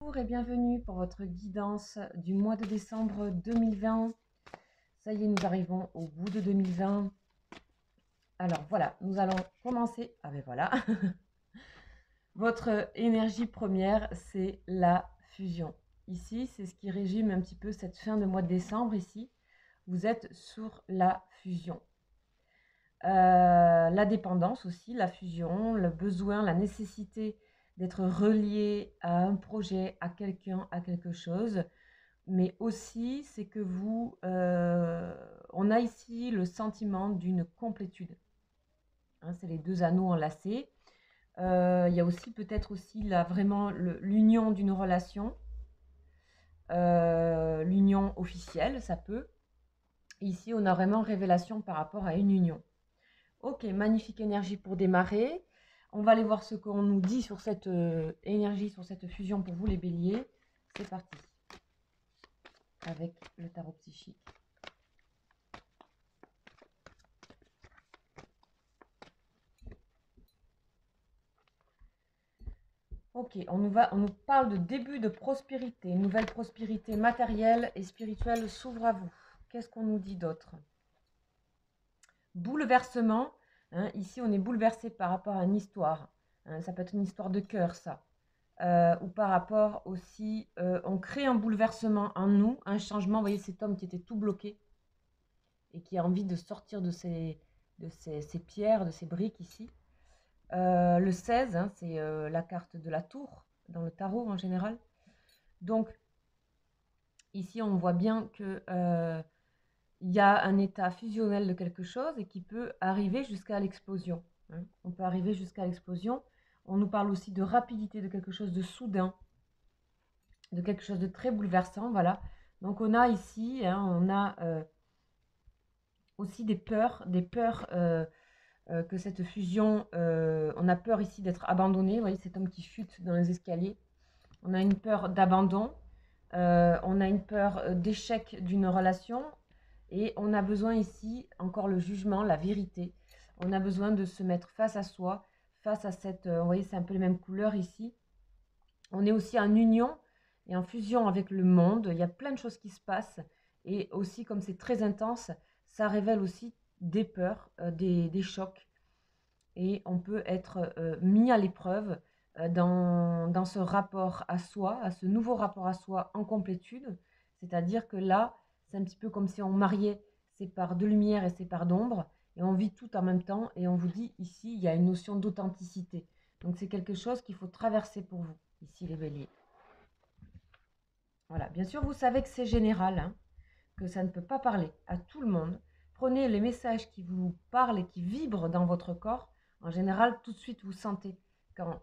Bonjour et bienvenue pour votre guidance du mois de décembre 2020. Ça y est, nous arrivons au bout de 2020. Alors voilà, nous allons commencer. Ah ben voilà. Votre énergie première, c'est la fusion. Ici, c'est ce qui résume un petit peu cette fin de mois de décembre. Ici, vous êtes sur la fusion. La dépendance aussi, la fusion, le besoin, la nécessité d'être relié à un projet, à quelqu'un, à quelque chose. Mais aussi, c'est que on a ici le sentiment d'une complétude. Hein, c'est les deux anneaux enlacés. Il y a aussi peut-être aussi là, vraiment l'union d'une relation, l'union officielle, ça peut. Ici, on a vraiment révélation par rapport à une union. Ok, magnifique énergie pour démarrer. On va aller voir ce qu'on nous dit sur cette énergie, sur cette fusion pour vous les béliers. C'est parti. Avec le tarot psychique. Ok, on nous parle de début de prospérité, une nouvelle prospérité matérielle et spirituelle s'ouvre à vous. Qu'est-ce qu'on nous dit d'autre? Bouleversement, hein, ici on est bouleversé par rapport à une histoire. Hein, ça peut être une histoire de cœur, ça. Ou par rapport aussi, on crée un bouleversement en nous, un changement. Vous voyez cet homme qui était tout bloqué et qui a envie de sortir de ces pierres, de ces briques ici. Le 16, hein, c'est la carte de la tour dans le tarot en général. Donc, ici, on voit bien que il y a un état fusionnel de quelque chose et qui peut arriver jusqu'à l'explosion. Hein. On peut arriver jusqu'à l'explosion. On nous parle aussi de rapidité, de quelque chose de soudain, de quelque chose de très bouleversant. Voilà. Donc, on a ici, hein, on a aussi des peurs que cette fusion, on a peur ici d'être abandonné. Vous voyez cet homme qui chute dans les escaliers. On a une peur d'abandon, on a une peur d'échec d'une relation et on a besoin ici, encore le jugement, la vérité. On a besoin de se mettre face à soi, face à cette... vous voyez, c'est un peu les mêmes couleurs ici. On est aussi en union et en fusion avec le monde. Il y a plein de choses qui se passent et aussi, comme c'est très intense, ça révèle aussi des peurs, des chocs. Et on peut être mis à l'épreuve dans ce rapport à soi, à ce nouveau rapport à soi en complétude. C'est-à-dire que là, c'est un petit peu comme si on mariait ces parts de lumière et ces parts d'ombre, et on vit tout en même temps, et on vous dit ici, il y a une notion d'authenticité. Donc c'est quelque chose qu'il faut traverser pour vous, ici les béliers. Voilà, bien sûr, vous savez que c'est général, hein, que ça ne peut pas parler à tout le monde. Prenez les messages qui vous parlent et qui vibrent dans votre corps. En général, tout de suite, vous sentez quand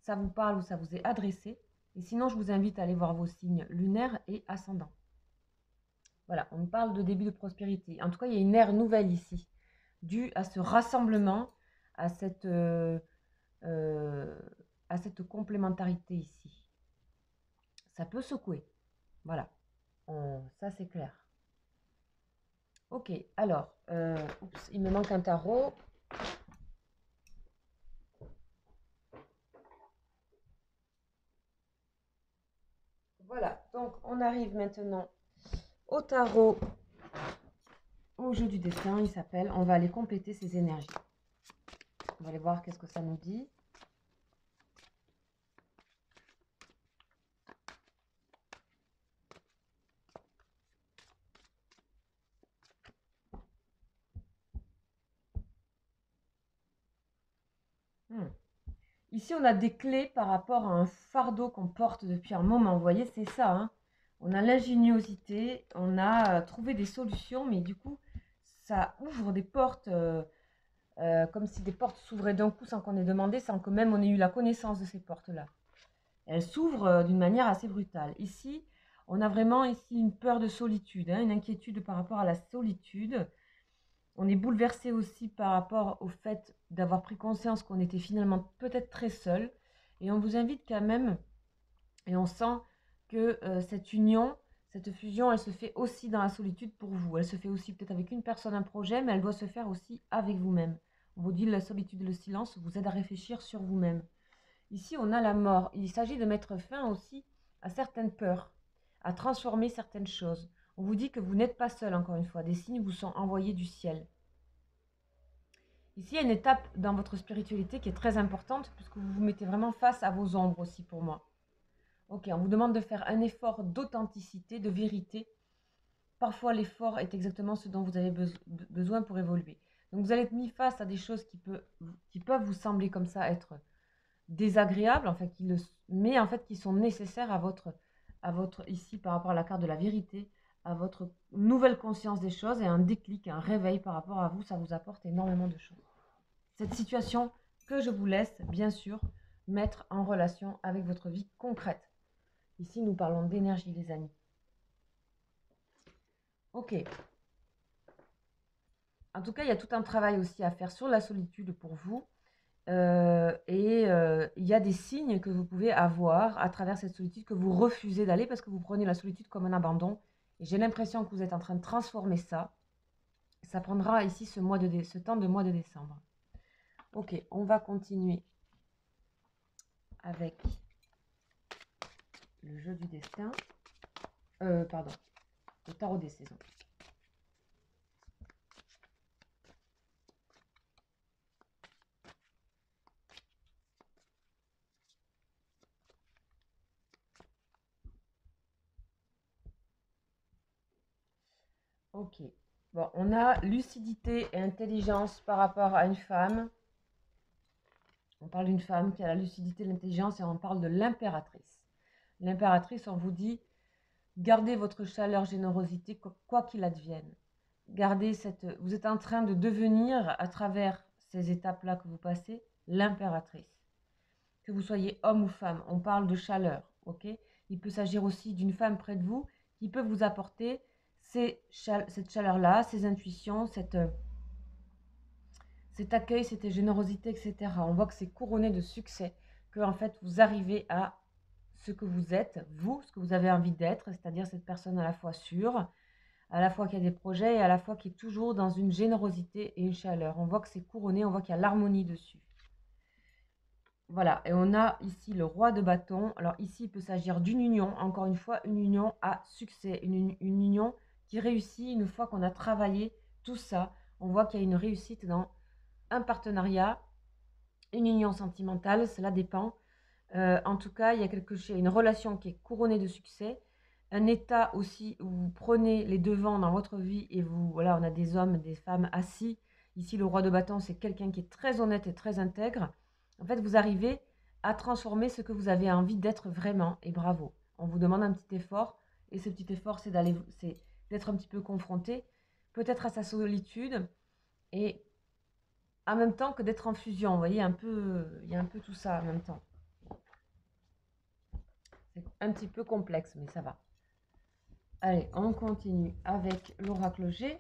ça vous parle ou ça vous est adressé. Et sinon, je vous invite à aller voir vos signes lunaires et ascendants. Voilà, on parle de début de prospérité. En tout cas, il y a une ère nouvelle ici, due à ce rassemblement, à cette complémentarité ici. Ça peut secouer. Voilà, ça c'est clair. Ok, alors, oups, il me manque un tarot. Voilà, donc on arrive maintenant au tarot, au jeu du destin, il s'appelle. On va aller compléter ces énergies. On va aller voir qu'est-ce que ça nous dit. Ici, on a des clés par rapport à un fardeau qu'on porte depuis un moment. Vous voyez, c'est ça. Hein. On a l'ingéniosité, on a trouvé des solutions, mais du coup, ça ouvre des portes, comme si des portes s'ouvraient d'un coup sans qu'on ait demandé, sans que même on ait eu la connaissance de ces portes-là. Elles s'ouvrent d'une manière assez brutale. Ici, on a vraiment ici une peur de solitude, hein, une inquiétude par rapport à la solitude. On est bouleversé aussi par rapport au fait d'avoir pris conscience qu'on était finalement peut-être très seul. Et on vous invite quand même, et on sent que cette union, cette fusion, elle se fait aussi dans la solitude pour vous. Elle se fait aussi peut-être avec une personne, un projet, mais elle doit se faire aussi avec vous-même. On vous dit la solitude et le silence vous aident à réfléchir sur vous-même. Ici, on a la mort. Il s'agit de mettre fin aussi à certaines peurs, à transformer certaines choses. On vous dit que vous n'êtes pas seul, encore une fois. Des signes vous sont envoyés du ciel. Ici, il y a une étape dans votre spiritualité qui est très importante, puisque vous vous mettez vraiment face à vos ombres aussi pour moi. Ok, on vous demande de faire un effort d'authenticité, de vérité. Parfois, l'effort est exactement ce dont vous avez besoin pour évoluer. Donc, vous allez être mis face à des choses qui peuvent vous sembler comme ça être désagréables, en fait, mais en fait qui sont nécessaires à votre, ici par rapport à la carte de la vérité, à votre nouvelle conscience des choses et un déclic, un réveil par rapport à vous, ça vous apporte énormément de choses. Cette situation que je vous laisse, bien sûr, mettre en relation avec votre vie concrète. Ici, nous parlons d'énergie, les amis. Ok. En tout cas, il y a tout un travail aussi à faire sur la solitude pour vous. Il y a des signes que vous pouvez avoir à travers cette solitude que vous refusez d'aller parce que vous prenez la solitude comme un abandon. Et j'ai l'impression que vous êtes en train de transformer ça. Ça prendra ici ce temps de mois de décembre. Ok, on va continuer avec le jeu du destin. Pardon, le tarot des saisons. Ok. Bon, on a lucidité et intelligence par rapport à une femme. On parle d'une femme qui a la lucidité, l'intelligence et on parle de l'impératrice. L'impératrice, on vous dit, gardez votre chaleur, générosité, quoi qu'il advienne. Gardez vous êtes en train de devenir, à travers ces étapes-là que vous passez, l'impératrice. Que vous soyez homme ou femme, on parle de chaleur, ok? Il peut s'agir aussi d'une femme près de vous qui peut vous apporter cette chaleur-là, ces intuitions, cet accueil, cette générosité, etc. On voit que c'est couronné de succès, que en fait vous arrivez à ce que vous êtes, vous, ce que vous avez envie d'être, c'est-à-dire cette personne à la fois sûre, à la fois qui a des projets et à la fois qui est toujours dans une générosité et une chaleur. On voit que c'est couronné, on voit qu'il y a l'harmonie dessus. Voilà, et on a ici le roi de bâton. Alors ici, il peut s'agir d'une union, encore une fois, une union à succès, une union qui réussit une fois qu'on a travaillé tout ça. On voit qu'il y a une réussite dans un partenariat, une union sentimentale, cela dépend. En tout cas, il y a une relation qui est couronnée de succès, un état aussi où vous prenez les devants dans votre vie et vous, voilà, on a des hommes, des femmes assis. Ici, le roi de bâton, c'est quelqu'un qui est très honnête et très intègre. En fait, vous arrivez à transformer ce que vous avez envie d'être vraiment et bravo. On vous demande un petit effort et ce petit effort, c'est d'être un petit peu confronté, peut-être à sa solitude et en même temps que d'être en fusion. Vous voyez, il y a un peu tout ça en même temps. C'est un petit peu complexe, mais ça va. Allez, on continue avec l'oracle G.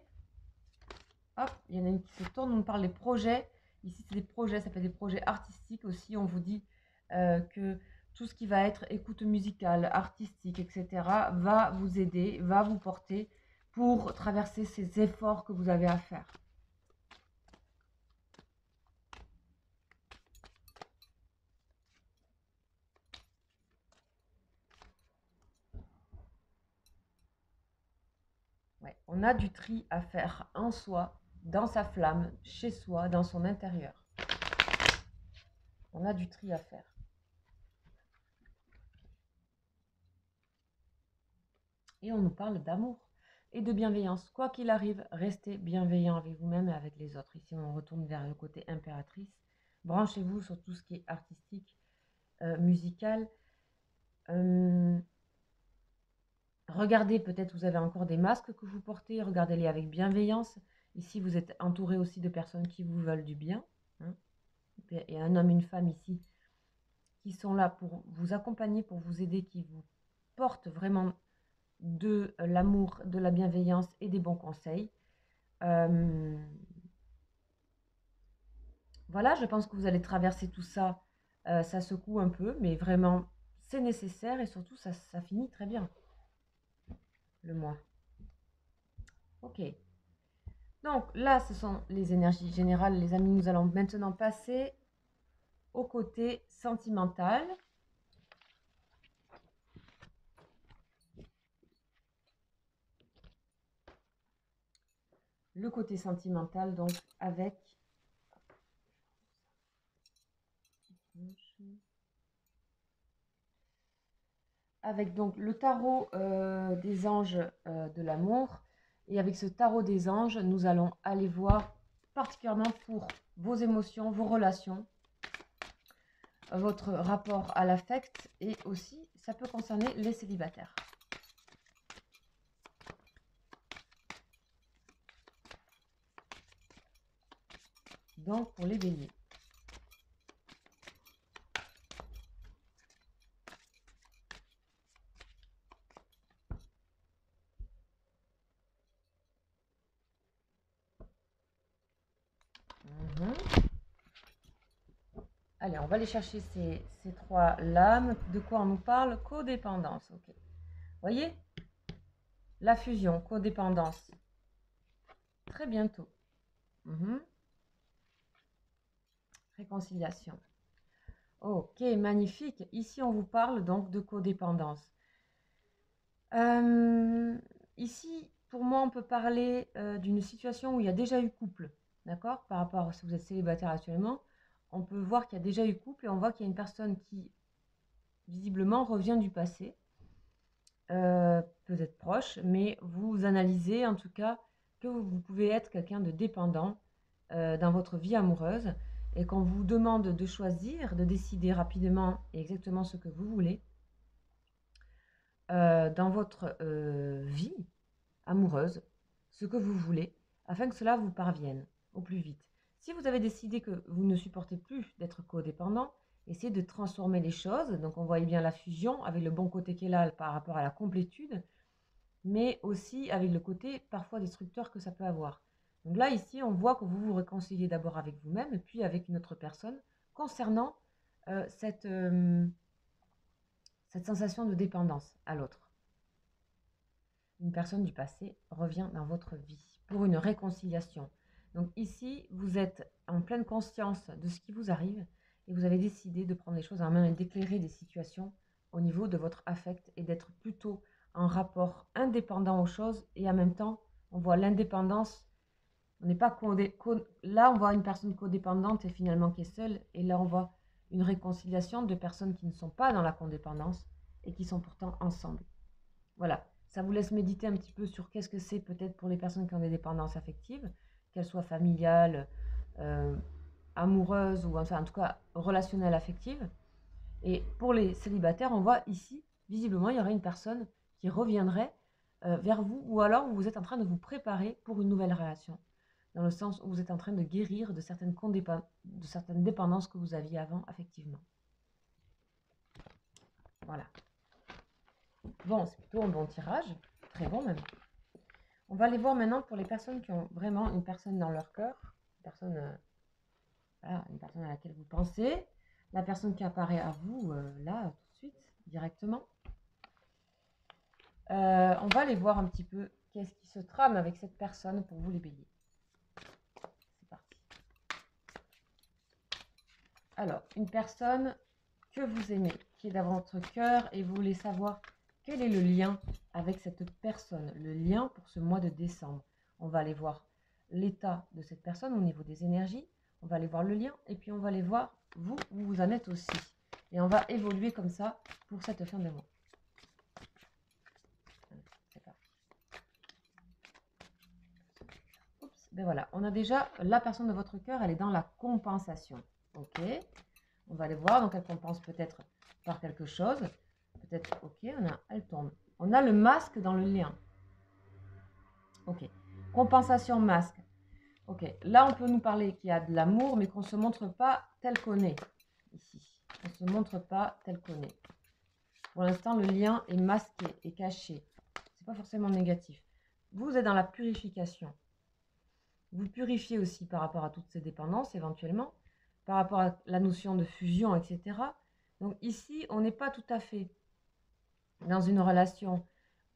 Hop, il y en a une qui se tourne, on parle des projets. Ici, c'est des projets, ça fait des projets artistiques aussi. On vous dit que tout ce qui va être écoute musicale, artistique, etc., va vous aider, va vous porter pour traverser ces efforts que vous avez à faire. Ouais, on a du tri à faire en soi, dans sa flamme, chez soi, dans son intérieur. On a du tri à faire. Et on nous parle d'amour et de bienveillance. Quoi qu'il arrive, restez bienveillant avec vous-même et avec les autres. Ici, on retourne vers le côté impératrice. Branchez-vous sur tout ce qui est artistique, musical. Regardez, peut-être vous avez encore des masques que vous portez. Regardez-les avec bienveillance. Ici, vous êtes entouré aussi de personnes qui vous veulent du bien. Hein. Il y a un homme et une femme ici qui sont là pour vous accompagner, pour vous aider, qui vous portent vraiment de l'amour, de la bienveillance et des bons conseils. Voilà, je pense que vous allez traverser tout ça. Ça secoue un peu, mais vraiment, c'est nécessaire et surtout, ça finit très bien, le mois. Ok. Donc là, ce sont les énergies générales, les amis. Nous allons maintenant passer au côté sentimental. Le côté sentimental, donc avec donc le tarot des anges de l'amour. Et avec ce tarot des anges, nous allons aller voir particulièrement pour vos émotions, vos relations, votre rapport à l'affect, et aussi ça peut concerner les célibataires. Donc pour les béliers. Allez, on va aller chercher ces trois lames. De quoi on nous parle? Codépendance. Ok. Voyez? La fusion, codépendance. Très bientôt. Réconciliation. Ok, magnifique. Ici, on vous parle donc de codépendance. Ici, pour moi, on peut parler d'une situation où il y a déjà eu couple. D'accord? Par rapport à si vous êtes célibataire actuellement, on peut voir qu'il y a déjà eu couple et on voit qu'il y a une personne qui, visiblement, revient du passé. Peut-être proche, mais vous analysez en tout cas que vous pouvez être quelqu'un de dépendant dans votre vie amoureuse, et qu'on vous demande de choisir, de décider rapidement et exactement ce que vous voulez dans votre vie amoureuse, ce que vous voulez, afin que cela vous parvienne au plus vite. Si vous avez décidé que vous ne supportez plus d'être codépendant, essayez de transformer les choses. Donc on voit bien la fusion avec le bon côté qu'elle a par rapport à la complétude, mais aussi avec le côté parfois destructeur que ça peut avoir. Donc là, ici, on voit que vous vous réconciliez d'abord avec vous-même et puis avec une autre personne concernant cette sensation de dépendance à l'autre. Une personne du passé revient dans votre vie pour une réconciliation. Donc ici, vous êtes en pleine conscience de ce qui vous arrive et vous avez décidé de prendre les choses en main et d'éclairer des situations au niveau de votre affect et d'être plutôt en rapport indépendant aux choses, et en même temps, on voit l'indépendance. On n'est pas là, on voit une personne codépendante et finalement qui est seule, et là, on voit une réconciliation de personnes qui ne sont pas dans la codépendance et qui sont pourtant ensemble. Voilà, ça vous laisse méditer un petit peu sur qu'est-ce que c'est peut-être pour les personnes qui ont des dépendances affectives, qu'elles soient familiales, amoureuses, ou enfin en tout cas relationnelles, affectives. Et pour les célibataires, on voit ici, visiblement, il y aurait une personne qui reviendrait vers vous, ou alors vous êtes en train de vous préparer pour une nouvelle relation, dans le sens où vous êtes en train de guérir de certaines dépendances que vous aviez avant, affectivement. Voilà. Bon, c'est plutôt un bon tirage, très bon même. On va aller voir maintenant pour les personnes qui ont vraiment une personne dans leur cœur, voilà, une personne à laquelle vous pensez, la personne qui apparaît à vous là, tout de suite, directement. On va aller voir un petit peu qu'est-ce qui se trame avec cette personne pour vous les béliers. C'est parti. Alors, une personne que vous aimez, qui est dans votre cœur, et vous voulez savoir quel est le lien avec cette personne, le lien pour ce mois de décembre. On va aller voir l'état de cette personne au niveau des énergies, on va aller voir le lien, et puis on va aller voir vous, où vous en êtes aussi. Et on va évoluer comme ça pour cette fin de mois. C'est parti. Oups, ben voilà, on a déjà la personne de votre cœur, elle est dans la compensation. Ok, on va aller voir, donc elle compense peut-être par quelque chose. Peut-être, ok, elle tombe. On a le masque dans le lien. Ok, compensation masque. Ok, là on peut nous parler qu'il y a de l'amour, mais qu'on ne se montre pas tel qu'on est. Ici, on ne se montre pas tel qu'on est. Pour l'instant, le lien est masqué et caché. C'est pas forcément négatif. Vous êtes dans la purification. Vous purifiez aussi par rapport à toutes ces dépendances, éventuellement, par rapport à la notion de fusion, etc. Donc ici, on n'est pas tout à fait dans une relation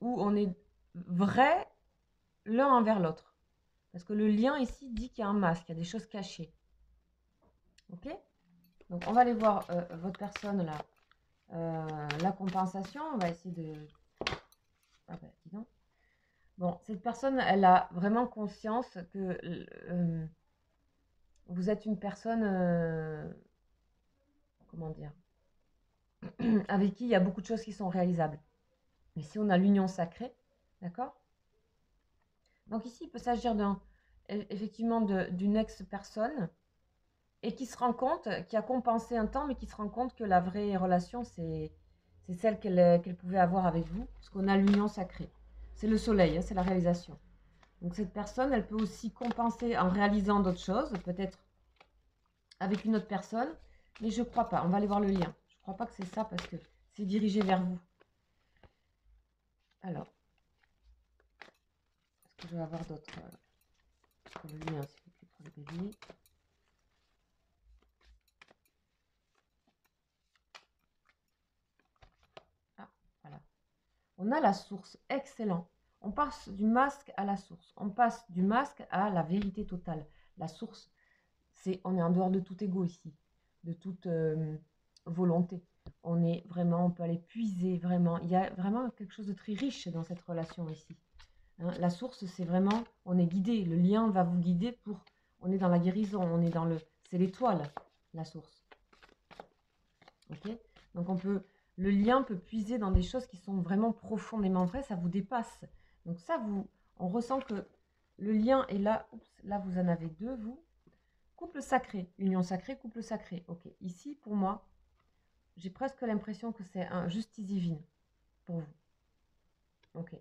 où on est vrai l'un envers l'autre. Parce que le lien ici dit qu'il y a un masque, il y a des choses cachées. Ok? Donc, on va aller voir votre personne là. La compensation, on va essayer de... Ah ben, dis donc. Bon, cette personne, elle a vraiment conscience que vous êtes une personne, comment dire, avec qui il y a beaucoup de choses qui sont réalisables. Mais si on a l'union sacrée, d'accord? Donc ici, il peut s'agir effectivement d'une ex-personne et qui se rend compte, qui a compensé un temps, mais qui se rend compte que la vraie relation, c'est celle qu'elle pouvait avoir avec vous, parce qu'on a l'union sacrée. C'est le soleil, hein, c'est la réalisation. Donc cette personne, elle peut aussi compenser en réalisant d'autres choses, peut-être avec une autre personne, mais je ne crois pas. On va aller voir le lien. Je ne crois pas que c'est ça, parce que c'est dirigé vers vous. Alors, est-ce que je vais avoir d'autres... le lien, s'il vous plaît, pour le bélier. Ah, voilà. On a la source, excellent. On passe du masque à la source. On passe du masque à la vérité totale. La source, on est en dehors de tout ego ici, de toute volonté. On est vraiment, on peut aller puiser vraiment. Il y a vraiment quelque chose de très riche dans cette relation ici. Hein, la source, c'est vraiment, on est guidé. Le lien va vous guider pour, on est dans la guérison, on est dans le, c'est l'étoile, la source. Ok? Donc le lien peut puiser dans des choses qui sont vraiment profondément vraies, ça vous dépasse. Donc ça, on ressent que le lien est là. Oups, là, vous en avez deux, vous. Couple sacré, union sacrée, couple sacré. Ok, ici, pour moi, j'ai presque l'impression que c'est un justice divine pour vous. Ok.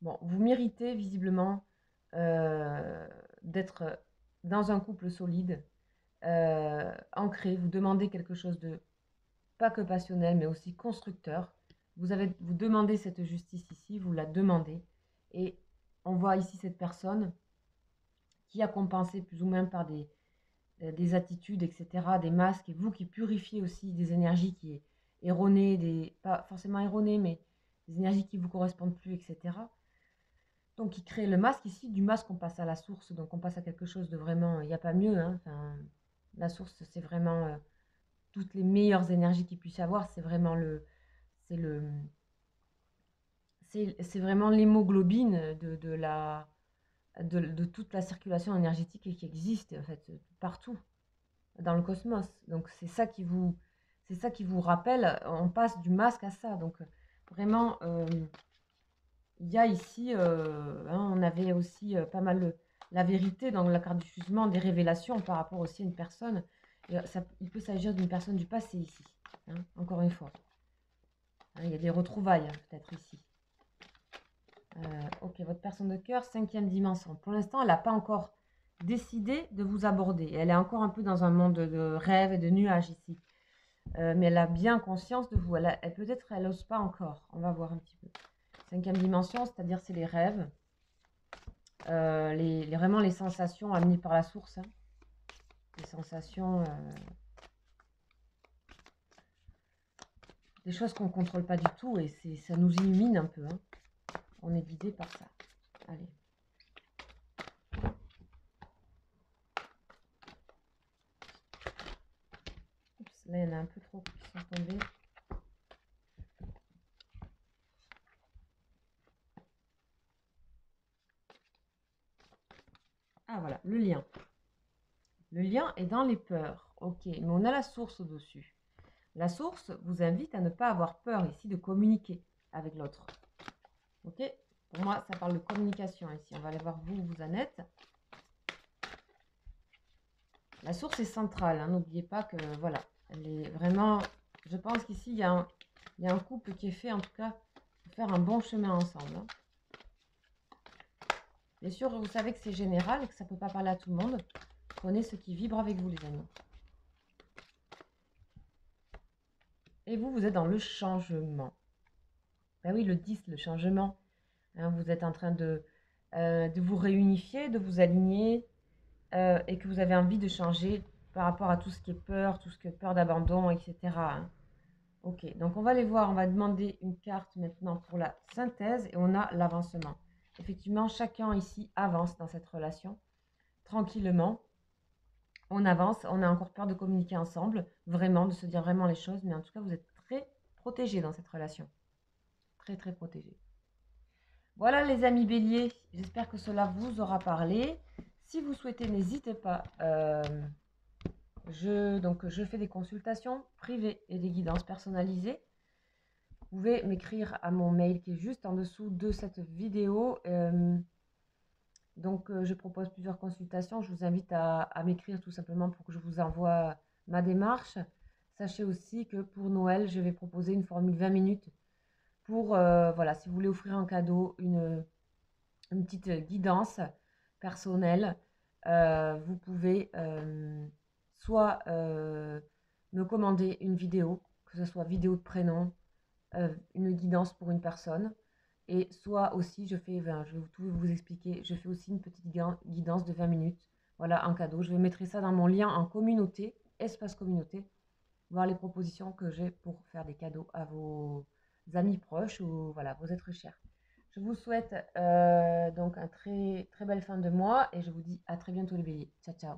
Bon, vous méritez visiblement d'être dans un couple solide, ancré. Vous demandez quelque chose de pas que passionnel, mais aussi constructeur. Vous demandez cette justice ici, vous la demandez. Et on voit ici cette personne qui a compensé plus ou moins par des attitudes, etc., des masques, et vous qui purifiez aussi des énergies qui est erronées, pas forcément erronées, mais des énergies qui ne vous correspondent plus, etc. Donc, il crée le masque ici. Du masque, on passe à la source, donc on passe à quelque chose de vraiment, il n'y a pas mieux. Hein, enfin, la source, c'est vraiment toutes les meilleures énergies qu'il puisse y avoir. C'est vraiment c'est vraiment l'hémoglobine de toute la circulation énergétique qui existe en fait partout dans le cosmos. Donc c'est ça qui vous rappelle, on passe du masque à ça. Donc vraiment, il y a ici, hein, on avait aussi pas mal la vérité dans la carte du jugement, des révélations par rapport aussi à une personne. Et il peut s'agir d'une personne du passé ici, hein, encore une fois. Hein, il y a des retrouvailles peut-être ici. Ok, votre personne de cœur, 5e dimension. Pour l'instant, elle n'a pas encore décidé de vous aborder. Elle est encore un peu dans un monde de rêves et de nuages ici. Mais elle a bien conscience de vous. Peut-être elle n'ose pas encore. On va voir un petit peu. 5e dimension, c'est-à-dire c'est les rêves. Vraiment les sensations amenées par la source. Hein. Les sensations... des choses qu'on ne contrôle pas du tout. Et ça nous illumine un peu. Hein. On est guidé par ça. Allez. Oups, là, il y en a un peu trop qui sont tombés. Ah, voilà, le lien. Le lien est dans les peurs. Ok, mais on a la source au-dessus. La source vous invite à ne pas avoir peur ici de communiquer avec l'autre. Ok, pour moi, ça parle de communication ici. On va aller voir vous en êtes. La source est centrale. Hein. N'oubliez pas que, voilà, elle est vraiment... Je pense qu'ici, il y a un couple qui est fait, en tout cas, pour faire un bon chemin ensemble. Hein. Bien sûr, vous savez que c'est général et que ça ne peut pas parler à tout le monde. Prenez ce qui vibre avec vous, les amis. Et vous êtes dans le changement. Ben oui, le 10, le changement. Hein, vous êtes en train de vous réunifier, de vous aligner et que vous avez envie de changer par rapport à tout ce qui est peur, tout ce qui est peur d'abandon, etc. Hein. Ok, donc on va aller voir, on va demander une carte maintenant pour la synthèse et on a l'avancement. Effectivement, chacun ici avance dans cette relation tranquillement. on avance, on a encore peur de communiquer ensemble, vraiment, de se dire vraiment les choses, mais en tout cas, vous êtes très protégés dans cette relation. Très, très protégés. Voilà les amis béliers, j'espère que cela vous aura parlé. Si vous souhaitez, n'hésitez pas. Je fais des consultations privées et des guidances personnalisées. Vous pouvez m'écrire à mon mail qui est juste en dessous de cette vidéo. Je propose plusieurs consultations. Je vous invite à m'écrire tout simplement pour que je vous envoie ma démarche. Sachez aussi que pour Noël, je vais proposer une formule 20 minutes pour, voilà, si vous voulez offrir un cadeau, une petite guidance personnelle, vous pouvez soit me commander une vidéo, que ce soit vidéo de prénom, une guidance pour une personne, et soit aussi je fais, je vais tout vous expliquer, je fais aussi une petite guidance de 20 minutes, voilà, en cadeau. Je mettrai ça dans mon lien en communauté, espace communauté, voir les propositions que j'ai pour faire des cadeaux à vos amis proches ou voilà, vos êtres chers. Je vous souhaite donc un très belle fin de mois et je vous dis à très bientôt les béliers. Ciao, ciao.